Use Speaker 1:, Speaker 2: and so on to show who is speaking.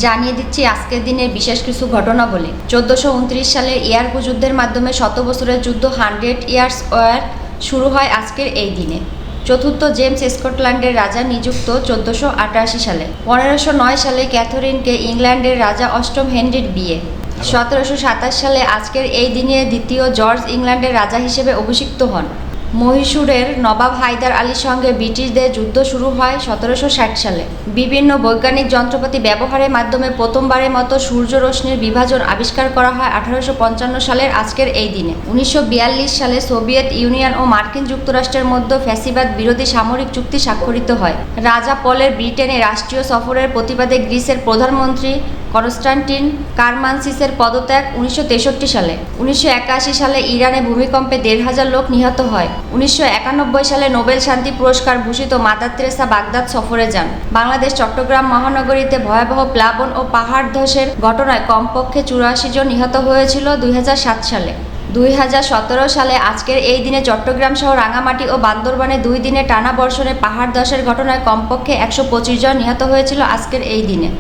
Speaker 1: জানিয়ে দিচ্ছি আজকের দিনের বিশেষ কিছু ঘটনাবলী। 1429 সালে ইয়ারকো যুদ্ধের মাধ্যমে 100 বছরের যুদ্ধ 100 ইয়ার্স ওয়ার শুরু হয় আজকের এই দিনে। চতুর্থ জেমস স্কটল্যান্ডের রাজা নিযুক্ত 1488 সালে। 1509 সালে ক্যাথরিনকে ইংল্যান্ডের রাজা অষ্টম হেনরির বিয়ে। 1727 সালে আজকের এই দিনে দ্বিতীয় জর্জ ইংল্যান্ডের রাজা হিসেবে অভিষিক্ত হন। মহীশূরের নবাব হায়দার আলীর সঙ্গে ব্রিটিশদের যুদ্ধ শুরু হয় 1760 সালে। বিভিন্ন বৈজ্ঞানিক যন্ত্রপাতি ব্যবহারের মাধ্যমে প্রথমবারের মতো সূর্য রশ্মির বিভাজন আবিষ্কার করা হয় 1855 সালের আজকের এই দিনে। 1942 সালে সোভিয়েত ইউনিয়ন ও মার্কিন যুক্তরাষ্ট্রের মধ্যে ফ্যাসিবাদ বিরোধী সামরিক চুক্তি স্বাক্ষরিত হয়। রাজা পলের ব্রিটেনে রাষ্ট্রীয় সফরের প্রতিবাদে গ্রিসের প্রধানমন্ত্রী কনস্টান্টিন কারমানসিসের পদত্যাগ 1963 সালে। 1981 সালে ইরানে ভূমিকম্পে 1,500 লোক নিহত হয়। 1991 সালে নোবেল শান্তি পুরস্কার ভূষিত মাদার তেরেসা বাগদাদ সফরে যান। বাংলাদেশ চট্টগ্রাম মহানগরীতে ভয়াবহ প্লাবন ও পাহাড় ধসের ঘটনায় কমপক্ষে 84 জন নিহত হয়েছিল 2007 সালে। 2017 সালে আজকের এই দিনে চট্টগ্রাম সহ রাঙামাটি ও বান্দরবানে 2 দিনে টানা বর্ষণে পাহাড় ধসের ঘটনায় কমপক্ষে 125 জন নিহত হয়েছিল আজকের এই দিনে।